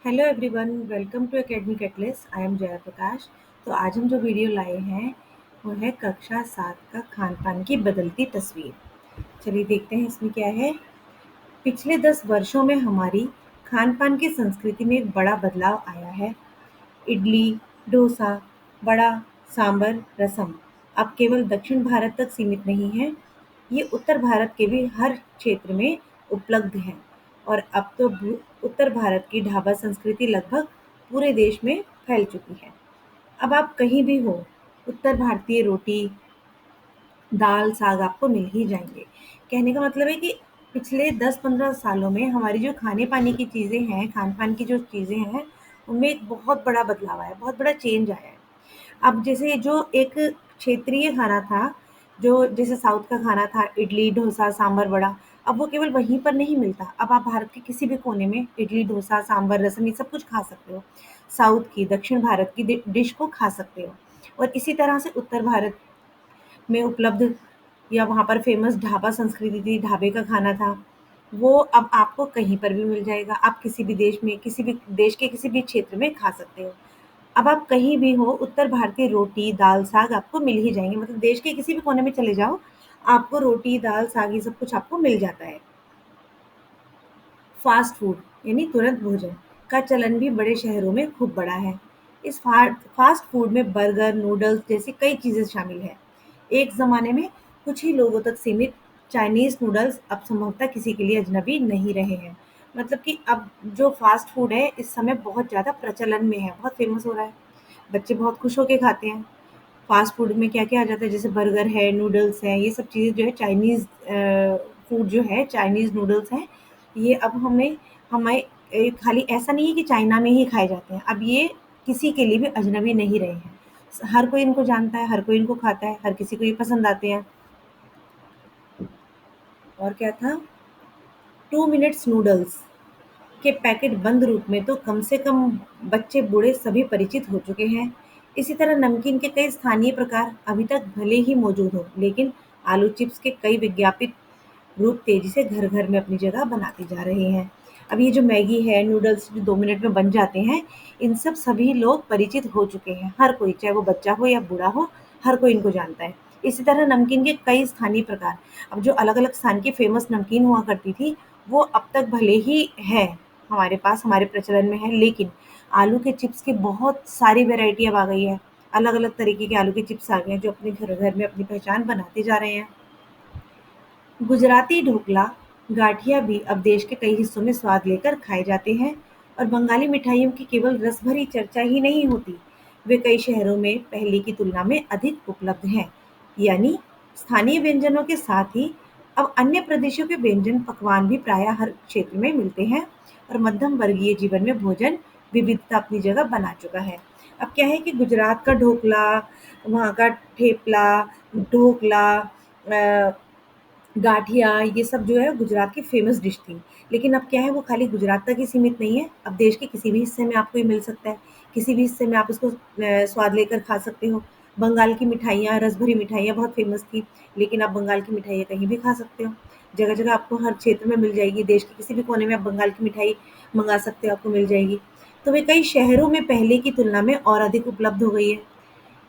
Hello everyone, welcome to Academy Catalyst. I am Jaya Prakash. तो आज हम जो वीडियो लाए हैं वो है कक्षा 7 का खान पान की बदलती तस्वीर। चलिए देखते हैं इसमें क्या है। पिछले 10 वर्षों में हमारी खान पान की संस्कृति में एक बड़ा बदलाव आया है। इडली, डोसा, वड़ा, सांबर, रसम अब केवल दक्षिण भारत तक सीमित नहीं है। ये उत्तर भारत के भी हर क्षेत्र में उपलब्ध है। और अब तो उत्तर भारत की ढाबा संस्कृति लगभग पूरे देश में फैल चुकी है। अब आप कहीं भी हो, उत्तर भारतीय रोटी, दाल, साग आपको मिल ही जाएँगे। कहने का मतलब है कि पिछले 10-15 सालों में हमारी जो खाने-पानी की चीज़ें हैं, खान-पान की जो चीज़ें हैं, उनमें एक बहुत बड़ा बदलाव आया है, बहुत बड़ा चेंज आया है। अब जैसे जो एक क्षेत्रीय खाना था, जो जैसे साउथ का खाना था इडली, डोसा, सांभर, वड़ा, अब वो केवल वहीं पर नहीं मिलता। अब आप भारत के किसी भी कोने में इडली, डोसा, सांभर, रसम ये सब कुछ खा सकते हो। साउथ की, दक्षिण भारत की डिश को खा सकते हो। और इसी तरह से उत्तर भारत में उपलब्ध या वहाँ पर फ़ेमस ढाबा संस्कृति थी, ढाबे का खाना था, वो अब आपको कहीं पर भी मिल जाएगा। आप किसी भी देश में, किसी भी देश के किसी भी क्षेत्र में खा सकते हो। अब आप कहीं भी हो, उत्तर भारतीय रोटी, दाल, साग आपको मिल ही जाएँगे। मतलब देश के किसी भी कोने में चले जाओ, आपको रोटी, दाल, साग ये सब कुछ आपको मिल जाता है। फ़ास्ट फूड यानी तुरंत भोजन का चलन भी बड़े शहरों में खूब बढ़ा है। इस फ़ास्ट फूड में बर्गर, नूडल्स जैसी कई चीज़ें शामिल हैं। एक ज़माने में कुछ ही लोगों तक सीमित चाइनीज़ नूडल्स अब संभवतः किसी के लिए अजनबी नहीं रहे हैं। मतलब कि अब जो फ़ास्ट फूड है इस समय बहुत ज़्यादा प्रचलन में है, बहुत फ़ेमस हो रहा है। बच्चे बहुत खुश होके खाते हैं। फ़ास्ट फूड में क्या-क्या आ जाता है, जैसे बर्गर है, नूडल्स हैं, ये सब चीज़ें जो है चाइनीज़ फूड जो है, चाइनीज़ नूडल्स हैं, ये अब हमें खाली ऐसा नहीं है कि चाइना में ही खाए जाते हैं, अब ये किसी के लिए भी अजनबी नहीं रहे हैं। हर कोई इनको जानता है, हर कोई इनको खाता है, हर किसी को ये पसंद आते हैं। और क्या था, 2 मिनट्स नूडल्स के पैकेट बंद रूप में तो कम से कम बच्चे बूढ़े सभी परिचित हो चुके हैं। इसी तरह नमकीन के कई स्थानीय प्रकार अभी तक भले ही मौजूद हों, लेकिन आलू चिप्स के कई विज्ञापित रूप तेजी से घर घर में अपनी जगह बनाते जा रहे हैं। अब ये जो मैगी है, नूडल्स जो 2 मिनट में बन जाते हैं, इन सब सभी लोग परिचित हो चुके हैं। हर कोई, चाहे वो बच्चा हो या बूढ़ा हो, हर कोई इनको जानता है। इसी तरह नमकीन के कई स्थानीय प्रकार, अब जो अलग अलग स्थान की फेमस नमकीन हुआ करती थी, वो अब तक भले ही है हमारे पास, हमारे प्रचलन में है, लेकिन आलू के चिप्स की बहुत सारी वैरायटी अब आ गई है। अलग अलग तरीके के आलू के चिप्स आ गए हैं जो अपने घर घर में अपनी पहचान बनाते जा रहे हैं। गुजराती ढोकला, गाठिया भी अब देश के कई हिस्सों में स्वाद लेकर खाए जाते हैं। और बंगाली मिठाइयों की केवल रस भरी चर्चा ही नहीं होती, वे कई शहरों में पहले की तुलना में अधिक उपलब्ध हैं। यानी स्थानीय व्यंजनों के साथ ही अब अन्य प्रदेशों के व्यंजन पकवान भी प्रायः हर क्षेत्र में मिलते हैं। और मध्यम वर्गीय जीवन में भोजन विविधता अपनी जगह बना चुका है। अब क्या है कि गुजरात का ढोकला, वहाँ का ठेपला, ढोकला, गाठिया, ये सब जो है गुजरात की फ़ेमस डिश थी। लेकिन अब क्या है, वो खाली गुजरात तक ही सीमित नहीं है, अब देश के किसी भी हिस्से में आपको ये मिल सकता है। किसी भी हिस्से में आप इसको स्वाद लेकर खा सकते हो। बंगाल की मिठाइयाँ, रस भरी मिठाइयाँ बहुत फ़ेमस थी, लेकिन आप बंगाल की मिठाइयाँ कहीं भी खा सकते हो। जगह-जगह आपको हर क्षेत्र में मिल जाएगी, देश के किसी भी कोने में आप बंगाल की मिठाई मँगा सकते हो, आपको मिल जाएगी। तो वे कई शहरों में पहले की तुलना में और अधिक उपलब्ध हो गई है।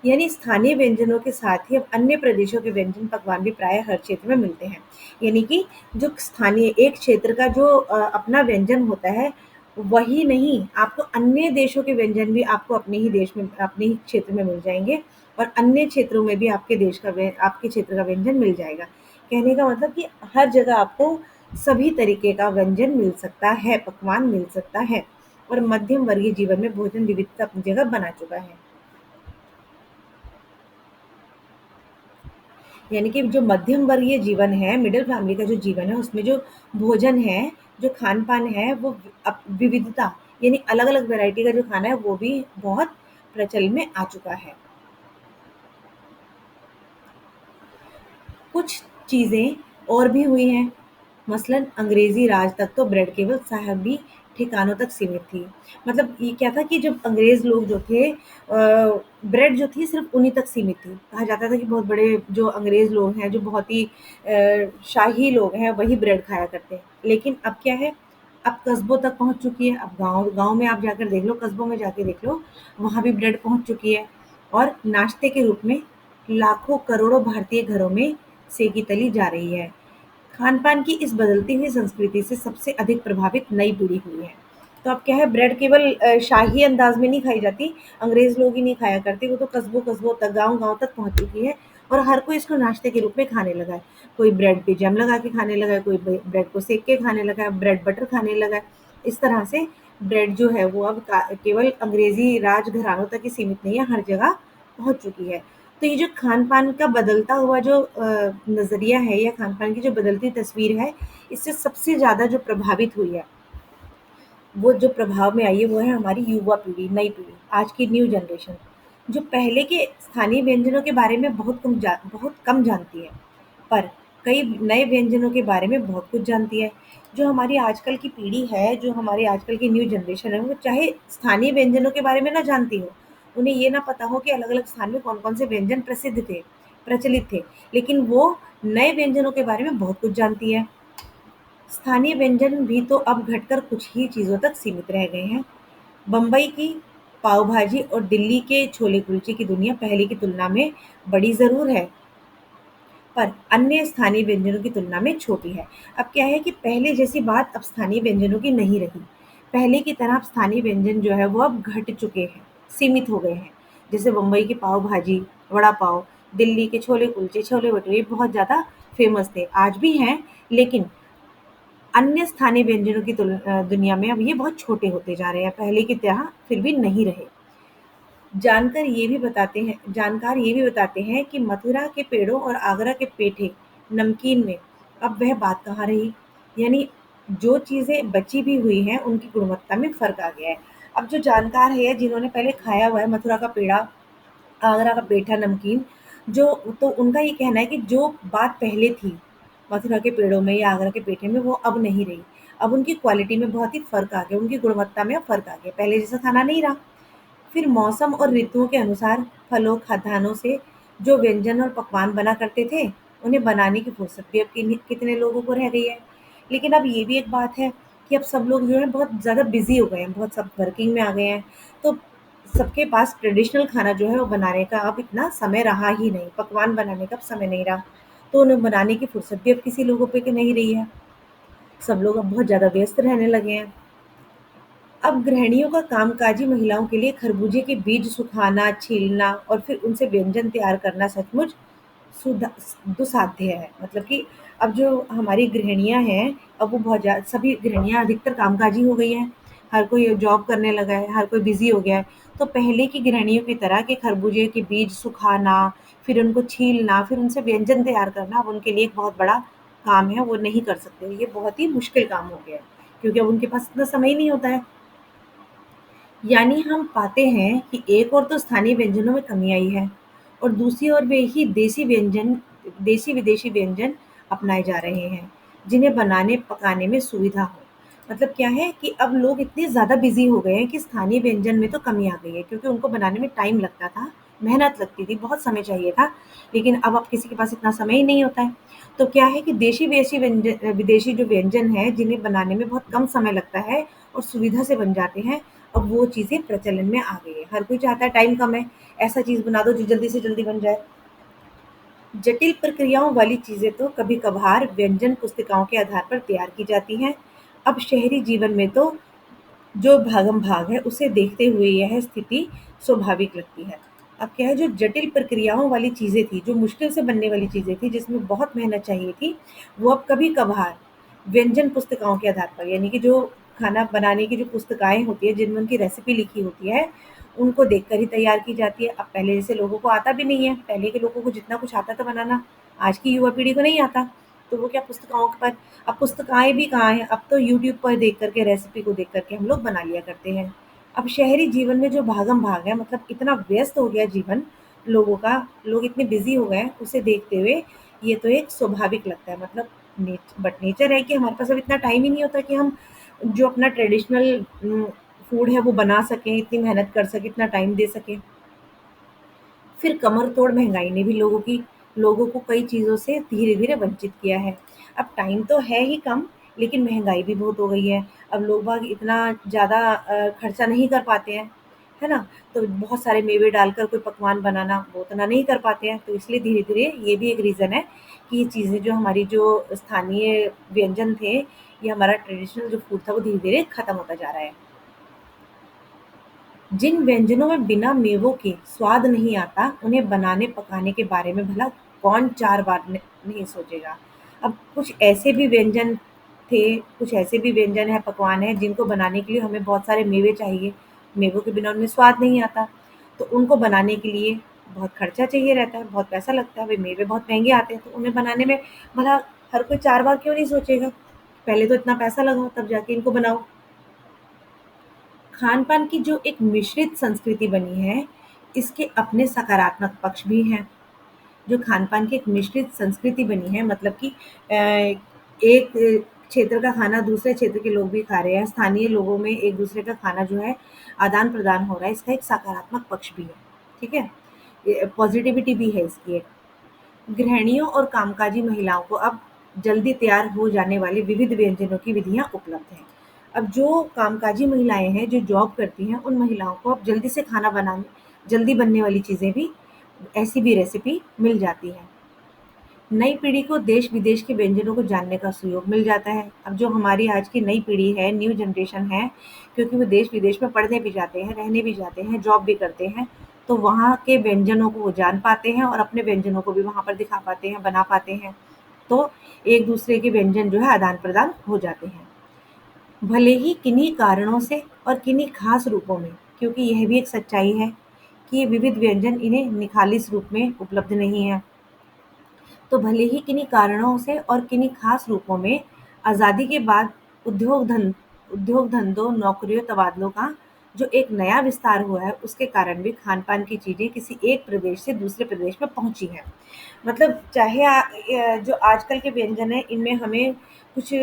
यानी स्थानीय व्यंजनों के साथ ही अब अन्य प्रदेशों के व्यंजन पकवान भी प्राय हर क्षेत्र में मिलते हैं। यानी कि जो स्थानीय एक क्षेत्र का जो अपना व्यंजन होता है, वही नहीं, आपको अन्य देशों के व्यंजन भी आपको अपने ही देश में, अपने ही क्षेत्र में मिल जाएँगे। और अन्य क्षेत्रों में भी आपके देश का आपके क्षेत्र का व्यंजन मिल जाएगा। कहने का मतलब कि हर जगह आपको सभी तरीके का व्यंजन मिल सकता है, पकवान मिल सकता है। और मध्यम वर्गीय जीवन में भोजन विविधता अपनी जगह बना चुका है। यानी कि जो मध्यम वर्गीय जीवन है, मिडल फैमिली का जो जीवन है, उसमें जो भोजन है, जो खान-पान है, वो विविधता यानी अलग-अलग वैरायटी का जो खाना है, वो भी बहुत प्रचलन में आ चुका है। कुछ चीज़ें और भी हुई हैं, मसलन अंग्रेज़ी राज तक तो ब्रेड केवल साहबी ठिकानों तक सीमित थी। मतलब ये क्या था कि जब अंग्रेज़ लोग जो थे, ब्रेड जो थी सिर्फ़ उन्हीं तक सीमित थी। कहा जाता था कि बहुत बड़े जो अंग्रेज़ लोग हैं, जो बहुत ही शाही लोग हैं, वही ब्रेड खाया करते हैं। लेकिन अब क्या है, अब कस्बों तक पहुंच चुकी है। अब गांव गांव में आप जाकर देख लो, कस्बों में जाके देख लो, वहां भी ब्रेड पहुंच चुकी है। और नाश्ते के रूप में लाखों करोड़ों भारतीय घरों में सेकी तली जा रही है। खान-पान की इस बदलती हुई संस्कृति से सबसे अधिक प्रभावित नई पीढ़ी हुई है। तो अब क्या है, ब्रेड केवल शाही अंदाज में नहीं खाई जाती, अंग्रेज लोग ही नहीं खाया करते, वो तो कस्बों-कस्बों तक, गाँव-गाँव तक पहुँच चुकी है और हर कोई इसको नाश्ते के रूप में खाने लगा है। कोई ब्रेड पे जैम लगा के खाने लगा है, कोई ब्रेड को सेक के खाने लगा है, ब्रेड बटर खाने लगा है। इस तरह से ब्रेड जो है वो अब केवल अंग्रेजी राज घरानों तक ही सीमित नहीं है, हर जगह पहुँच चुकी है। तो ये जो खान-पान का बदलता हुआ जो नज़रिया है या खान-पान की जो बदलती तस्वीर है, इससे सबसे ज़्यादा जो प्रभावित हुई है, वो जो प्रभाव में आई है, वो है हमारी युवा पीढ़ी, नई पीढ़ी, आज की न्यू जनरेशन, जो पहले के स्थानीय व्यंजनों के बारे में बहुत कम जानती है, पर कई नए व्यंजनों के बारे में बहुत कुछ जानती है। जो हमारी आजकल की पीढ़ी है, जो हमारी आजकल की न्यू जनरेशन है, वो चाहे स्थानीय व्यंजनों के बारे में ना जानती हो, उन्हें ये ना पता हो कि अलग-अलग स्थान में कौन-कौन से व्यंजन प्रचलित थे, लेकिन वो नए व्यंजनों के बारे में बहुत कुछ जानती है। स्थानीय व्यंजन भी तो अब घटकर कुछ ही चीज़ों तक सीमित रह गए हैं। बम्बई की पाव भाजी और दिल्ली के छोले कुलचे की दुनिया पहले की तुलना में बड़ी ज़रूर है, पर अन्य स्थानीय व्यंजनों की तुलना में छोटी है। अब क्या है कि पहले जैसी बात अब स्थानीय व्यंजनों की नहीं रही। पहले की तरह अब स्थानीय व्यंजन जो है वो अब घट चुके हैं, सीमित हो गए हैं। जैसे बम्बई की पाव भाजी, वड़ा पाव, दिल्ली के छोले कुलचे, छोले भटूरे बहुत ज़्यादा फ़ेमस थे, आज भी हैं, लेकिन अन्य स्थानीय व्यंजनों की दुनिया में अब ये बहुत छोटे होते जा रहे हैं, पहले की तरह फिर भी नहीं रहे। जानकार ये भी बताते हैं कि मथुरा के पेड़ों और आगरा के पेठे नमकीन में अब वह बात कहाँ रही। यानी जो चीज़ें बची भी हुई हैं, उनकी गुणवत्ता में फ़र्क आ गया है। अब जो जानकार है, जिन्होंने पहले खाया हुआ है मथुरा का पेड़ा, आगरा का पेठा नमकीन, जो तो उनका ये कहना है कि जो बात पहले थी, मथुरा के पेड़ों में या आगरा के पेठे में, वो अब नहीं रही। अब उनकी क्वालिटी में बहुत ही फ़र्क आ गया, उनकी गुणवत्ता में अब फ़र्क आ गया, पहले जैसा खाना नहीं रहा। फिर मौसम और ऋतुओं के अनुसार फलों, खाद्यान्नों से जो व्यंजन और पकवान बना करते थे, उन्हें बनाने की फुर्सत भी अब कितने लोगों को रह गई है। लेकिन अब ये भी एक बात है कि अब सब लोग जो है बहुत ज़्यादा बिज़ी हो गए हैं, बहुत सब वर्किंग में आ गए हैं। तो सबके पास ट्रेडिशनल खाना जो है वो बनाने का अब इतना समय रहा ही नहीं, पकवान बनाने का अब समय नहीं रहा। तो उन्हें बनाने की फुर्सत भी अब किसी लोगों पे के नहीं रही है। सब लोग अब बहुत ज़्यादा व्यस्त रहने लगे हैं। अब गृहिणियों का कामकाजी महिलाओं के लिए खरबूजे के बीज सुखाना, छीलना और फिर उनसे व्यंजन तैयार करना सचमुच सुधा दुस्साध्य है। मतलब कि अब जो हमारी गृहिणियाँ हैं, अब वो बहुत ज़्यादा, सभी गृहिणियाँ अधिकतर कामकाजी हो गई हैं। हर कोई जॉब करने लगा है, हर कोई बिज़ी हो गया है। तो पहले की गृहिणियों की तरह के खरबूजे के बीज सुखाना, फिर उनको छीलना, फिर उनसे व्यंजन तैयार करना अब उनके लिए एक बहुत बड़ा काम है, वो नहीं कर सकते। ये बहुत ही मुश्किल काम हो गया है, क्योंकि अब उनके पास इतना समय ही नहीं होता है। यानी हम पाते हैं कि एक ओर तो स्थानीय व्यंजनों में कमी आई है और दूसरी ओर वे ही देसी विदेशी व्यंजन अपनाए जा रहे हैं, जिन्हें बनाने पकाने में सुविधा हो। मतलब क्या है कि अब लोग इतने ज़्यादा बिजी हो गए हैं कि स्थानीय व्यंजन में तो कमी आ गई है, क्योंकि उनको बनाने में टाइम लगता था, मेहनत लगती थी, बहुत समय चाहिए था, लेकिन अब किसी के पास इतना समय ही नहीं होता है। तो क्या है कि विदेशी जो व्यंजन है, जिन्हें बनाने में बहुत कम समय लगता है और सुविधा से बन जाते हैं, अब वो चीज़ें प्रचलन में आ गई है। हर कोई चाहता है टाइम कम है, ऐसा चीज़ बना दो जो जल्दी से जल्दी बन जाए। जटिल प्रक्रियाओं वाली चीज़ें तो कभी-कभार व्यंजन पुस्तिकाओं के आधार पर तैयार की जाती हैं। अब शहरी जीवन में तो जो भागम-भाग है, उसे देखते हुए यह स्थिति स्वाभाविक लगती है। अब क्या है, जो जटिल प्रक्रियाओं वाली चीज़ें थी, जो मुश्किल से बनने वाली चीज़ें थी, जिसमें बहुत मेहनत चाहिए थी, वो अब कभी-कभार व्यंजन पुस्तिकाओं के आधार पर, यानी कि जो खाना बनाने की जो पुस्तिकाएँ होती हैं, जिनमें उनकी रेसिपी लिखी होती है, उनको देखकर ही तैयार की जाती है। अब पहले जैसे लोगों को आता भी नहीं है, पहले के लोगों को जितना कुछ आता था बनाना, आज की युवा पीढ़ी को नहीं आता। तो वो क्या, पुस्तिकाओं पर, अब पुस्तिकाएँ भी कहाँ हैं, अब तो यूट्यूब पर देख कर के, रेसिपी को देख कर के हम लोग बना लिया करते हैं। अब शहरी जीवन में जो भागम-भाग है, मतलब इतना व्यस्त हो गया जीवन लोगों का, लोग इतने बिज़ी हो गए हैं, उसे देखते हुए ये तो एक स्वाभाविक लगता है। मतलब नेचर है कि हमारे पास अब इतना टाइम ही नहीं होता कि हम जो अपना ट्रेडिशनल फूड है वो बना सकें, इतनी मेहनत कर सकें, इतना टाइम दे सकें। फिर कमर तोड़ महँगाई ने भी लोगों को कई चीज़ों से धीरे-धीरे वंचित किया है। अब टाइम तो है ही कम, लेकिन महँगाई भी बहुत हो गई है। अब लोग बाग इतना ज़्यादा खर्चा नहीं कर पाते हैं, है ना? तो बहुत सारे मेवे डालकर कोई पकवान बनाना वो उतना नहीं कर पाते हैं, तो इसलिए धीरे-धीरे ये भी एक रीज़न है कि ये चीज़ें जो हमारी जो स्थानीय व्यंजन थे, ये हमारा ट्रेडिशनल जो फूड था वो धीरे-धीरे खत्म होता जा रहा है। जिन व्यंजनों में बिना मेवों के स्वाद नहीं आता, उन्हें बनाने-पकाने के बारे में भला कौन 4 बार नहीं सोचेगा। अब कुछ ऐसे भी व्यंजन थे, कुछ ऐसे भी व्यंजन हैं, पकवान हैं, जिनको बनाने के लिए हमें बहुत सारे मेवे चाहिए। मेवों के बिना उनमें स्वाद नहीं आता, तो उनको बनाने के लिए बहुत खर्चा चाहिए रहता है, बहुत पैसा लगता है। वे मेवे बहुत महँगे आते हैं, तो उन्हें बनाने में भला हर कोई 4 बार क्यों नहीं सोचेगा? पहले तो इतना पैसा लगाओ, तब जाके इनको बनाओ। खान-पान की जो एक मिश्रित संस्कृति बनी है, इसके अपने सकारात्मक पक्ष भी हैं। जो खान-पान की एक मिश्रित संस्कृति बनी है, मतलब कि एक क्षेत्र का खाना दूसरे क्षेत्र के लोग भी खा रहे हैं, स्थानीय लोगों में एक-दूसरे का खाना जो है आदान-प्रदान हो रहा है, इसका एक सकारात्मक पक्ष भी है, ठीक है? ये पॉज़िटिविटी भी है इसकी एक। गृहिणियों और कामकाजी महिलाओं को अब जल्दी तैयार हो जाने वाले विविध व्यंजनों की विधियाँ उपलब्ध हैं। अब जो कामकाजी महिलाएँ हैं, जो जॉब करती हैं, उन महिलाओं को अब जल्दी से खाना बनाने जल्दी बनने वाली चीज़ें भी ऐसी भी रेसिपी मिल जाती है। नई पीढ़ी को देश-विदेश के व्यंजनों को जानने का सुयोग मिल जाता है। अब जो हमारी आज की नई पीढ़ी है, न्यू जनरेशन है, क्योंकि वो देश-विदेश में पढ़ने भी जाते हैं, रहने भी जाते हैं, जॉब भी करते हैं, तो वहाँ के व्यंजनों को वो जान पाते हैं और अपने व्यंजनों को भी वहाँ पर दिखा पाते हैं, बना पाते हैं। तो एक-दूसरे के व्यंजन जो है आदान-प्रदान हो जाते हैं। भले ही किन्हीं कारणों से और किन्हीं खास रूपों में, क्योंकि यह भी एक सच्चाई है कि ये विविध व्यंजन इन्हें निखालिस रूप में उपलब्ध नहीं है। तो भले ही किन्हीं कारणों से और किन्हीं खास रूपों में आज़ादी के बाद उद्योग धंधों, नौकरियों, तबादलों का जो एक नया विस्तार हुआ है, उसके कारण भी खान-पान की चीज़ें किसी एक प्रदेश से दूसरे प्रदेश में पहुँची हैं। मतलब चाहे जो आजकल के व्यंजन हैं, इनमें हमें कुछ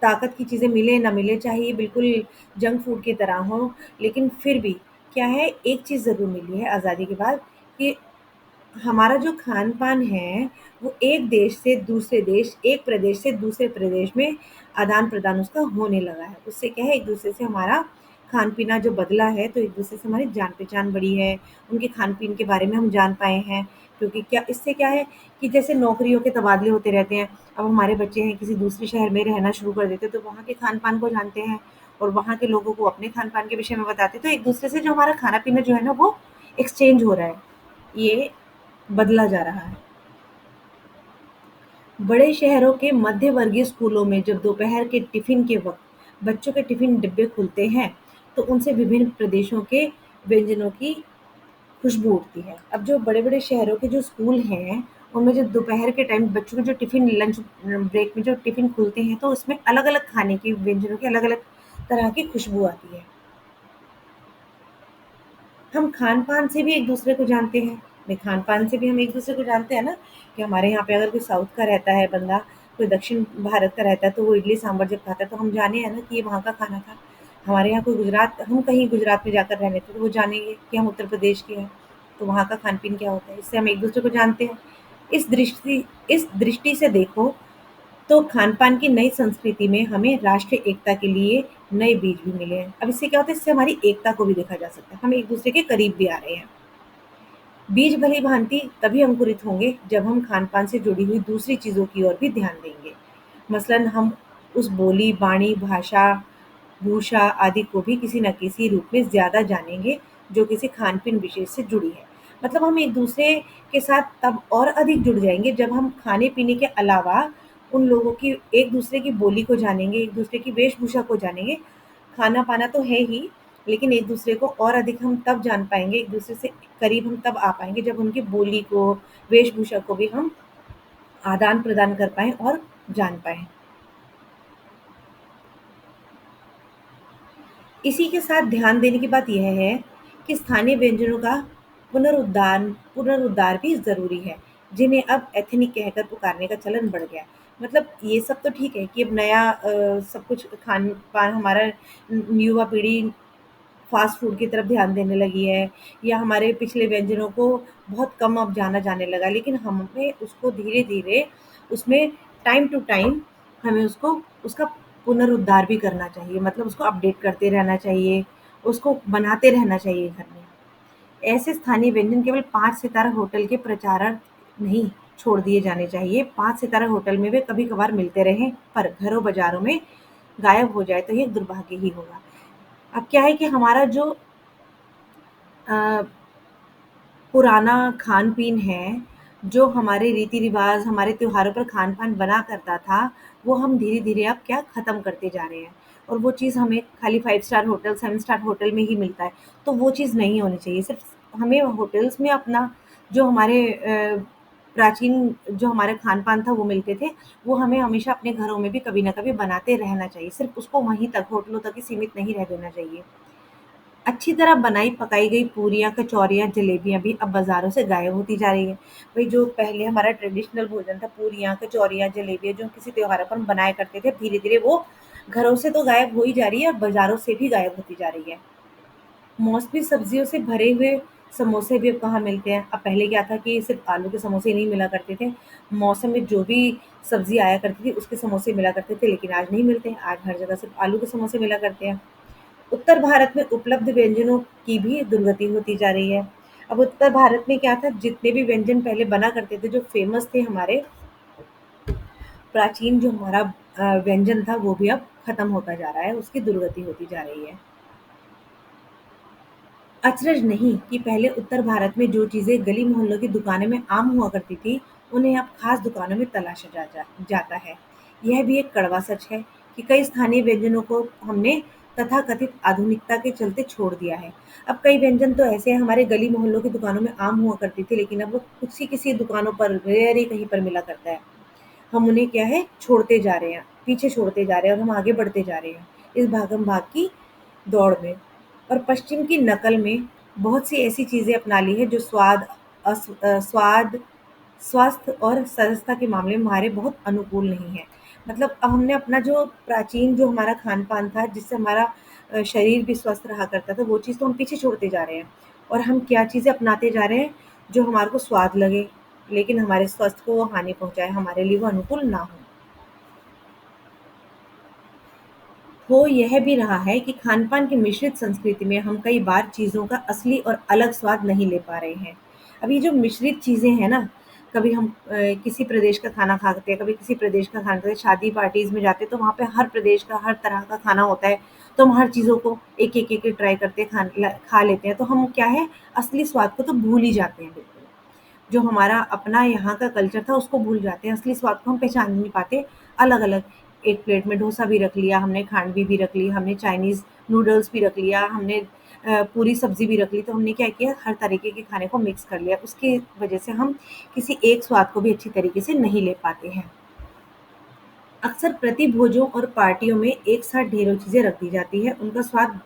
ताकत की चीज़ें मिले ना मिले, चाहे ये बिल्कुल जंक फूड की तरह हो, लेकिन फिर भी क्या है, एक चीज़ ज़रूर मिली है आज़ादी के बाद कि हमारा जो खान-पान है, वो एक देश से दूसरे देश, एक प्रदेश से दूसरे प्रदेश में आदान-प्रदान उसका होने लगा है। उससे क्या है, एक-दूसरे से हमारा खान-पीना जो बदला है, तो एक-दूसरे से हमारी जान-पहचान बढ़ी है। उनके खान-पीन के बारे में हम जान पाए हैं, क्योंकि क्या इससे क्या है कि जैसे नौकरियों के तबादले होते रहते हैं, अब हमारे बच्चे हैं किसी दूसरे शहर में रहना शुरू कर देते हैं, तो वहाँ के खान-पान को जानते हैं और वहाँ के लोगों को अपने खान-पान के विषय में बताते हैं। तो एक-दूसरे से जो हमारा खाना-पीना जो है ना, वो एक्सचेंज हो रहा है। ये बदला जा रहा है। बड़े शहरों के मध्य वर्गीय स्कूलों में जब दोपहर के टिफ़िन के वक़्त बच्चों के टिफ़िन डिब्बे खुलते हैं, तो उनसे विभिन्न प्रदेशों के व्यंजनों की खुशबू उठती है। अब जो बड़े-बड़े शहरों के जो स्कूल हैं, उनमें जो दोपहर के टाइम बच्चों के जो टिफ़िन लंच ब्रेक में जो टिफ़िन खुलते हैं, तो उसमें अलग-अलग खाने के व्यंजनों की अलग-अलग तरह की खुशबू आती है। हम खान-पान से भी एक-दूसरे को जानते हैं। नहीं, खान-पान से भी हम एक-दूसरे को जानते हैं ना, कि हमारे यहाँ पे अगर कोई साउथ का रहता है बंदा, कोई दक्षिण भारत का रहता है, तो वो इडली-सांभर जब खाता है, तो हम जाने हैं ना कि ये वहाँ का खाना था। हमारे यहाँ कोई गुजरात हम कहीं गुजरात में जाकर रह लेते, तो वो जानेंगे कि हम उत्तर प्रदेश के हैं, तो वहाँ का खान-पीन क्या होता है। इससे हम एक-दूसरे को जानते हैं। इस दृष्टि से देखो तो खान-पान की नई संस्कृति में हमें राष्ट्रीय एकता के लिए नए बीज भी मिले हैं। अब इससे क्या होता है, इससे हमारी एकता को भी देखा जा सकता है। हम एक-दूसरे के करीब भी आ रहे हैं। बीज भली-भाँति तभी अंकुरित होंगे जब हम खान-पान से जुड़ी हुई दूसरी चीज़ों की ओर भी ध्यान देंगे। मसलन हम उस बोली, बाणी, भाषा, भूषा आदि को भी किसी न किसी रूप में ज़्यादा जानेंगे जो किसी खान-पीन विशेष से जुड़ी है। मतलब हम एक-दूसरे के साथ तब और अधिक जुड़ जाएँगे जब हम खाने-पीने के अलावा उन लोगों की एक-दूसरे की बोली को जानेंगे, एक-दूसरे की वेशभूषा को जानेंगे। खाना-पाना तो है ही, लेकिन एक-दूसरे को और अधिक हम तब जान पाएँगे, एक-दूसरे से करीब हम तब आ पाएँगे जब उनकी बोली को, वेशभूषा को भी हम आदान-प्रदान कर पाएँ और जान पाएँ। इसी के साथ ध्यान देने की बात यह है कि स्थानीय व्यंजनों का पुनरुद्धार भी ज़रूरी है, जिन्हें अब एथनिक कहकर पुकारने का चलन बढ़ गया है। मतलब ये सब तो ठीक है कि अब नया सब कुछ खान-पान हमारा युवा पीढ़ी फ़ास्ट फ़ूड की तरफ ध्यान देने लगी है, या हमारे पिछले व्यंजनों को बहुत कम अब जाना जाने लगा। लेकिन हमें उसको धीरे-धीरे उसमें टाइम टू टाइम हमें उसको उसका पुनरुद्धार भी करना चाहिए, मतलब उसको अपडेट करते रहना चाहिए, उसको बनाते रहना चाहिए घर में। ऐसे स्थानीय व्यंजन केवल 5 सितारा होटल के प्रचारक नहीं छोड़ दिए जाने चाहिए। 5 सितारा होटल में वे कभी-कभार मिलते रहें, पर घरों बाज़ारों में गायब हो जाए तो ये दुर्भाग्य ही होगा। अब क्या है कि हमारा जो अ, पुराना खान-पीन है, जो हमारे रीति-रिवाज़, हमारे त्योहारों पर खान-पान बना करता था, वो हम धीरे-धीरे अब क्या ख़त्म करते जा रहे हैं। और वो चीज़ हमें खाली 5 स्टार होटल, 7 स्टार होटल में ही मिलता है, तो वो चीज़ नहीं होनी चाहिए। सिर्फ़ हमें होटल्स में अपना जो हमारे प्राचीन जो हमारा खान-पान था वो मिलते थे, वो हमें हमेशा अपने घरों में भी कभी न कभी बनाते रहना चाहिए। सिर्फ़ उसको वहीं तक, होटलों तक ही सीमित नहीं रह देना चाहिए। अच्छी तरह बनाई पकाई गई पूरियाँ, कचौरियाँ, जलेबियाँ भी अब बाज़ारों से गायब होती जा रही हैं। वही जो पहले हमारा ट्रेडिशनल भोजन था, पूरियाँ, कचौरियाँ, जलेबियाँ जो किसी त्योहारों पर हम बनाया करते थे, अब धीरे-धीरे वो घरों से तो गायब हो ही जा रही है, अब बाज़ारों से भी गायब होती जा रही है। मौसमी सब्जियों से भरे हुए समोसे भी अब कहाँ मिलते हैं। अब पहले क्या था कि सिर्फ़ आलू के समोसे नहीं मिला करते थे, मौसम में जो भी सब्ज़ी आया करती थी, उसके समोसे मिला करते थे, लेकिन आज नहीं मिलते हैं। आज हर जगह सिर्फ़ आलू के समोसे मिला करते हैं। उत्तर भारत में उपलब्ध व्यंजनों की भी दुर्गति होती जा रही है। अब उत्तर भारत में क्या था, जितने भी व्यंजन पहले बना करते थे, जो फ़ेमस थे हमारे प्राचीन जो हमारा व्यंजन था, वो भी अब खत्म होता जा रहा है, उसकी दुर्गति होती जा रही है। अचरज नहीं कि पहले उत्तर भारत में जो चीज़ें गली मोहल्लों की दुकानों में आम हुआ करती थी, उन्हें अब खास दुकानों में तलाशा जाता है। यह भी एक कड़वा सच है कि कई स्थानीय व्यंजनों को हमने तथाकथित आधुनिकता के चलते छोड़ दिया है। अब कई व्यंजन तो ऐसे हैं हमारे गली मोहल्लों की दुकानों में आम हुआ करती थी, लेकिन अब वो किसी किसी दुकानों पर रेयर ही कहीं पर मिला करता है। हम उन्हें क्या है छोड़ते जा रहे हैं, पीछे छोड़ते जा रहे हैं और हम आगे बढ़ते जा रहे हैं इस भागम-भाग की दौड़ में। और पश्चिम की नकल में बहुत सी ऐसी चीज़ें अपना ली है जो स्वाद, स्वास्थ्य और सरसता के मामले में हमारे बहुत अनुकूल नहीं है। मतलब अब हमने अपना जो प्राचीन जो हमारा खान-पान था जिससे हमारा शरीर भी स्वस्थ रहा करता था, वो चीज़ तो हम पीछे छोड़ते जा रहे हैं। और हम क्या चीज़ें अपनाते जा रहे हैं जो हमारे को स्वाद लगे, लेकिन हमारे स्वास्थ्य को वो हानि पहुँचाए, हमारे लिए वो अनुकूल ना हो। हो यह भी रहा है कि खान-पान की मिश्रित संस्कृति में हम कई बार चीज़ों का असली और अलग स्वाद नहीं ले पा रहे हैं। अब ये जो मिश्रित चीज़ें हैं ना, कभी हम किसी प्रदेश का खाना खाते हैं, कभी किसी प्रदेश का खाना खाते हैं, शादी पार्टीज़ में जाते हैं तो वहाँ पे हर प्रदेश का हर तरह का खाना होता है, तो हम हर चीज़ों को एक-एक, एक-एक ट्राई करते हैं, खा लेते हैं, तो हम क्या है असली स्वाद को तो भूल ही जाते हैं बिल्कुल। जो हमारा अपना यहाँ का कल्चर था उसको भूल जाते हैं, असली स्वाद को हम पहचान नहीं पाते, अलग-अलग एक प्लेट में डोसा भी रख लिया, हमने खांडवी भी रख ली, हमने चाइनीज़ नूडल्स भी रख लिया, हमने पूरी सब्ज़ी भी रख ली, तो हमने क्या किया हर तरीके के खाने को मिक्स कर लिया, उसकी वजह से हम किसी एक स्वाद को भी अच्छी तरीके से नहीं ले पाते हैं। अक्सर प्रतिभोजों और पार्टियों में एक साथ ढेरों चीज़ें रख दी जाती है, उनका स्वाद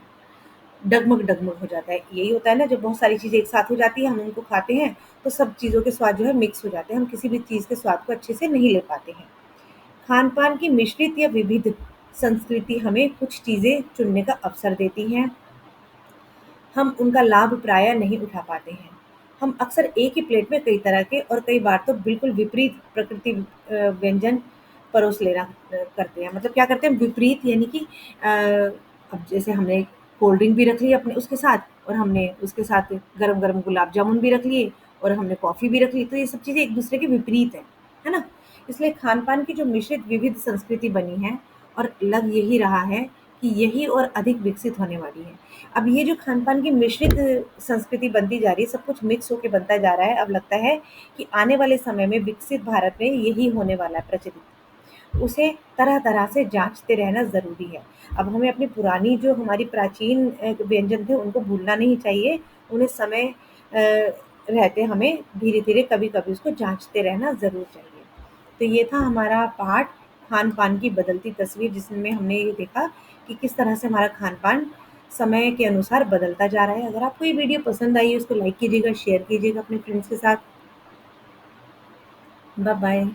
डगमग-डगमग हो जाता है। यही होता है ना जब बहुत सारी चीज़ें एक साथ हो जाती हैं, हम उनको खाते हैं, तो सब चीज़ों के स्वाद जो है मिक्स हो जाते हैं, हम किसी भी चीज़ के स्वाद को अच्छे से नहीं ले पाते हैं। खान-पान की मिश्रित या विविध संस्कृति हमें कुछ चीज़ें चुनने का अवसर देती हैं, हम उनका लाभ प्रायः नहीं उठा पाते हैं। हम अक्सर एक ही प्लेट में कई तरह के और कई बार तो बिल्कुल विपरीत व्यंजन परोस लेना करते हैं। मतलब क्या करते हैं विपरीत यानी कि अब जैसे हमने कोल्ड ड्रिंक भी रख ली अपने उसके साथ और हमने उसके साथ गरम-गरम गुलाब जामुन भी रख लिए और हमने कॉफ़ी भी रख ली। तो ये सब चीज़ें एक-दूसरे के विपरीत हैं, है ना? इसलिए खान-पान की जो मिश्रित विविध संस्कृति बनी है और लग यही रहा है कि यही और अधिक विकसित होने वाली है। अब ये जो खान-पान की मिश्रित संस्कृति बनती जा रही है, सब कुछ मिक्स होके बनता जा रहा है। अब लगता है कि आने वाले समय में विकसित भारत में यही होने वाला है प्रचलित। उसे तरह-तरह से जाँचते रहना ज़रूरी है। अब हमें अपनी पुरानी जो हमारी प्राचीन व्यंजन थे, उनको भूलना नहीं चाहिए। उन्हें समय रहते हमें धीरे-धीरे, कभी-कभी उसको जाँचते रहना ज़रूर चाहिए। तो ये था हमारा पाठ खान-पान की बदलती तस्वीर जिसमें हमने ये देखा कि किस तरह से हमारा खान-पान समय के अनुसार बदलता जा रहा है। अगर आपको ये वीडियो पसंद आई है उसको लाइक कीजिएगा, शेयर कीजिएगा अपने फ्रेंड्स के साथ। Bye bye.